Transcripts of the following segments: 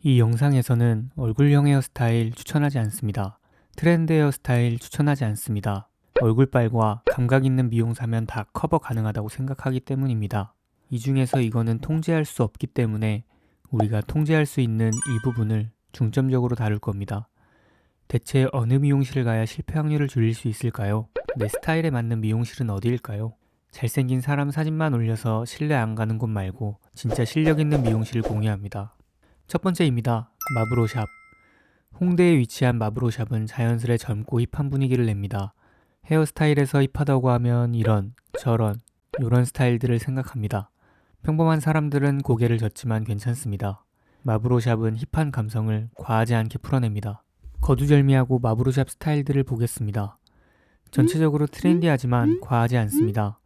이 영상에서는 얼굴형 헤어스타일 추천하지 않습니다. 트렌드 헤어스타일 추천하지 않습니다. 얼굴빨과 감각 있는 미용사면 다 커버 가능하다고 생각하기 때문입니다. 이 중에서 이거는 통제할 수 없기 때문에 우리가 통제할 수 있는 일부분을 중점적으로 다룰 겁니다. 대체 어느 미용실을 가야 실패 확률을 줄일 수 있을까요? 내 스타일에 맞는 미용실은 어디일까요? 잘생긴 사람 사진만 올려서 신뢰 안 가는 곳 말고 진짜 실력 있는 미용실을 공유합니다. 첫 번째입니다. 마브로샵. 홍대에 위치한 마브로샵은 자연스레 젊고 힙한 분위기를 냅니다. 헤어스타일에서 힙하다고 하면 이런, 저런, 요런 스타일들을 생각합니다. 평범한 사람들은 고개를 젓지만 괜찮습니다. 마브로샵은 힙한 감성을 과하지 않게 풀어냅니다. 거두절미하고 마브로샵 스타일들을 보겠습니다. 전체적으로 트렌디하지만 과하지 않습니다.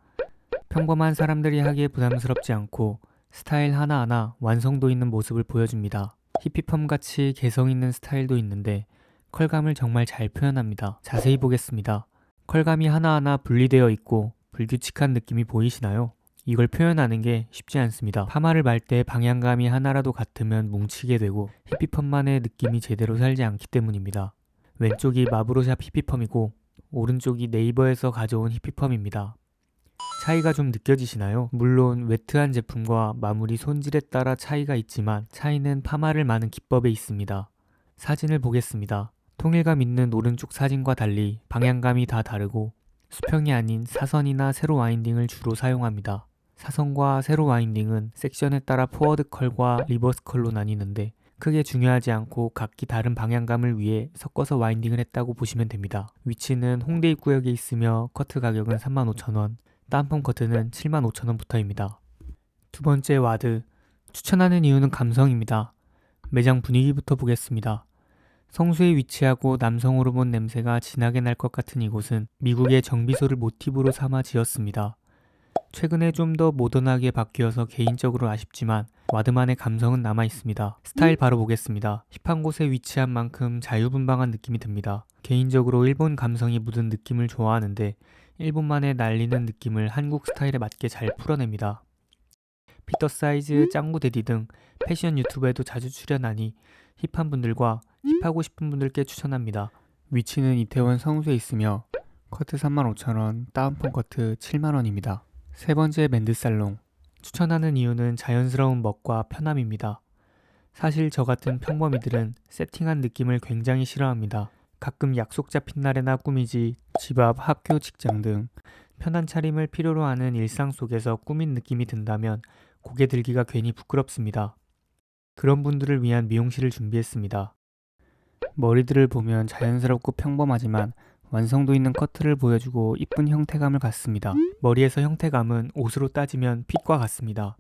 평범한 사람들이 하기에 부담스럽지 않고 스타일 하나하나 완성도 있는 모습을 보여줍니다. 히피펌같이 개성 있는 스타일도 있는데 컬감을 정말 잘 표현합니다. 자세히 보겠습니다. 컬감이 하나하나 분리되어 있고 불규칙한 느낌이 보이시나요? 이걸 표현하는 게 쉽지 않습니다. 파마를 말 때 방향감이 하나라도 같으면 뭉치게 되고 히피펌만의 느낌이 제대로 살지 않기 때문입니다. 왼쪽이 마브로샵 히피펌이고 오른쪽이 네이버에서 가져온 히피펌입니다. 차이가 좀 느껴지시나요? 물론 웨트한 제품과 마무리 손질에 따라 차이가 있지만 차이는 파마를 마는 기법에 있습니다. 사진을 보겠습니다. 통일감 있는 오른쪽 사진과 달리 방향감이 다 다르고 수평이 아닌 사선이나 세로 와인딩을 주로 사용합니다. 사선과 세로 와인딩은 섹션에 따라 포워드 컬과 리버스 컬로 나뉘는데 크게 중요하지 않고 각기 다른 방향감을 위해 섞어서 와인딩을 했다고 보시면 됩니다. 위치는 홍대 입구역에 있으며 커트 가격은 35,000원, 다운펌 커트는 75,000원부터입니다. 두 번째 와드. 추천하는 이유는 감성입니다. 매장 분위기부터 보겠습니다. 성수에 위치하고 남성 호르몬 냄새가 진하게 날 것 같은 이곳은 미국의 정비소를 모티브로 삼아 지었습니다. 최근에 좀 더 모던하게 바뀌어서 개인적으로 아쉽지만 와드만의 감성은 남아 있습니다. 스타일 바로 보겠습니다. 힙한 곳에 위치한 만큼 자유분방한 느낌이 듭니다. 개인적으로 일본 감성이 묻은 느낌을 좋아하는데 일본만의 날리는 느낌을 한국 스타일에 맞게 잘 풀어냅니다. 피터 사이즈, 짱구 데디 등 패션 유튜브에도 자주 출연하니 힙한 분들과 힙하고 싶은 분들께 추천합니다. 위치는 이태원 성수에 있으며 커트 35,000원, 다운펌 커트 7만원입니다. 세 번째 맨드살롱. 추천하는 이유는 자연스러운 멋과 편함입니다. 사실 저 같은 평범이들은 세팅한 느낌을 굉장히 싫어합니다. 가끔 약속 잡힌 날에나 꾸미지 집 앞, 학교, 직장 등 편한 차림을 필요로 하는 일상 속에서 꾸민 느낌이 든다면 고개 들기가 괜히 부끄럽습니다. 그런 분들을 위한 미용실을 준비했습니다. 머리들을 보면 자연스럽고 평범하지만 완성도 있는 커트를 보여주고 이쁜 형태감을 갖습니다. 머리에서 형태감은 옷으로 따지면 핏과 같습니다.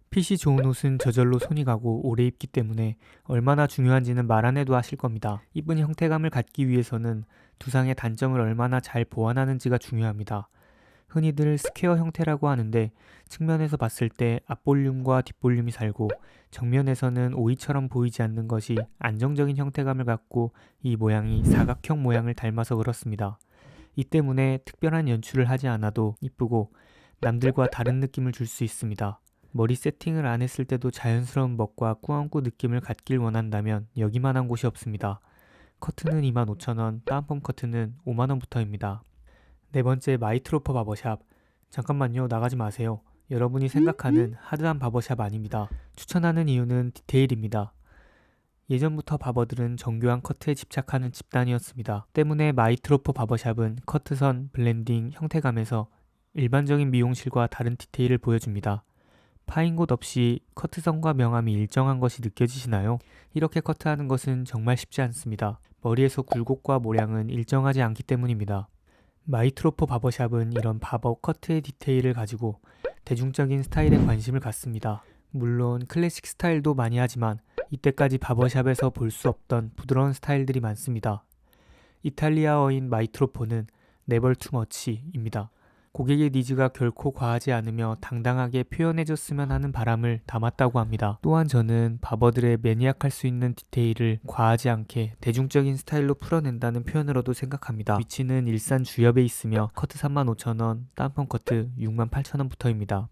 핏이 좋은 옷은 저절로 손이 가고 오래 입기 때문에 얼마나 중요한지는 말 안 해도 아실 겁니다. 이쁜 형태감을 갖기 위해서는 두상의 단점을 얼마나 잘 보완하는지가 중요합니다. 흔히들 스퀘어 형태라고 하는데 측면에서 봤을 때 앞볼륨과 뒷볼륨이 살고 정면에서는 오이처럼 보이지 않는 것이 안정적인 형태감을 갖고 이 모양이 사각형 모양을 닮아서 그렇습니다. 이 때문에 특별한 연출을 하지 않아도 이쁘고 남들과 다른 느낌을 줄 수 있습니다. 머리 세팅을 안 했을 때도 자연스러운 멋과 꾸안꾸 느낌을 갖길 원한다면 여기만한 곳이 없습니다. 커트는 25,000원, 다운펌 커트는 5만원부터입니다. 네 번째 마이트로퍼 바버샵. 잠깐만요, 나가지 마세요. 여러분이 생각하는 하드한 바버샵 아닙니다. 추천하는 이유는 디테일입니다. 예전부터 바버들은 정교한 커트에 집착하는 집단이었습니다. 때문에 마이트로퍼 바버샵은 커트선, 블렌딩, 형태감에서 일반적인 미용실과 다른 디테일을 보여줍니다. 파인 곳 없이 커트선과 명암이 일정한 것이 느껴지시나요? 이렇게 커트하는 것은 정말 쉽지 않습니다. 머리에서 굴곡과 모량은 일정하지 않기 때문입니다. 마이트로퍼 바버샵은 이런 바버 커트의 디테일을 가지고 대중적인 스타일에 관심을 갖습니다. 물론 클래식 스타일도 많이 하지만 이때까지 바버샵에서 볼 수 없던 부드러운 스타일들이 많습니다. 이탈리아어인 마이트로퍼는 네벌 투 머치입니다. 고객의 니즈가 결코 과하지 않으며 당당하게 표현해줬으면 하는 바람을 담았다고 합니다. 또한 저는 바버들의 매니악할 수 있는 디테일을 과하지 않게 대중적인 스타일로 풀어낸다는 표현으로도 생각합니다. 위치는 일산 주엽에 있으며 커트 35,000원, 다운펌 커트 68,000원부터입니다.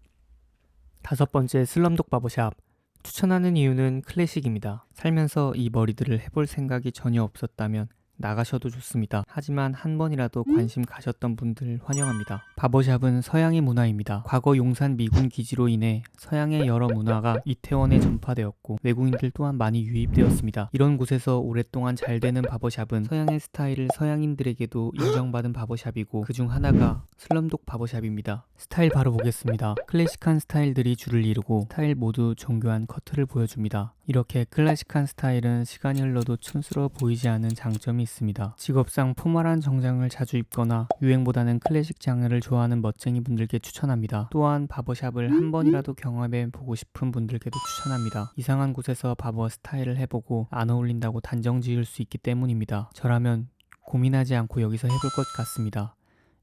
다섯 번째 슬럼독 바버샵. 추천하는 이유는 클래식입니다. 살면서 이 머리들을 해볼 생각이 전혀 없었다면 나가셔도 좋습니다. 하지만 한 번이라도 관심 가셨던 분들 환영합니다. 바버샵은 서양의 문화입니다. 과거 용산 미군 기지로 인해 서양의 여러 문화가 이태원에 전파되었고 외국인들 또한 많이 유입되었습니다. 이런 곳에서 오랫동안 잘 되는 바버샵은 서양의 스타일을 서양인들에게도 인정받은 바버샵이고 그중 하나가 슬럼독 바버샵입니다. 스타일 바로 보겠습니다. 클래식한 스타일들이 줄을 이루고 스타일 모두 정교한 커트를 보여줍니다. 이렇게 클래식한 스타일은 시간이 흘러도 촌스러워 보이지 않은 장점이 있습니다. 직업상 포멀한 정장을 자주 입거나 유행보다는 클래식 장르를 좋아하는 멋쟁이 분들께 추천합니다. 또한 바버샵을 한 번이라도 경험해 보고 싶은 분들께도 추천합니다. 이상한 곳에서 바버 스타일을 해보고 안 어울린다고 단정 지을 수 있기 때문입니다. 저라면 고민하지 않고 여기서 해볼 것 같습니다.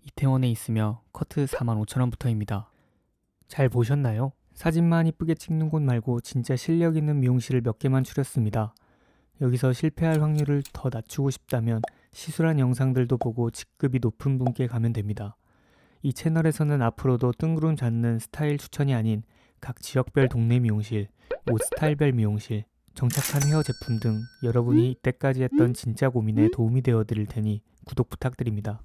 이태원에 있으며 커트 45,000원부터입니다. 잘 보셨나요? 사진만 이쁘게 찍는 곳 말고 진짜 실력 있는 미용실을 몇 개만 추렸습니다. 여기서 실패할 확률을 더 낮추고 싶다면 시술한 영상들도 보고 직급이 높은 분께 가면 됩니다. 이 채널에서는 앞으로도 뜬구름 잡는 스타일 추천이 아닌 각 지역별 동네 미용실, 옷 스타일별 미용실, 정착한 헤어 제품 등 여러분이 이때까지 했던 진짜 고민에 도움이 되어 드릴 테니 구독 부탁드립니다.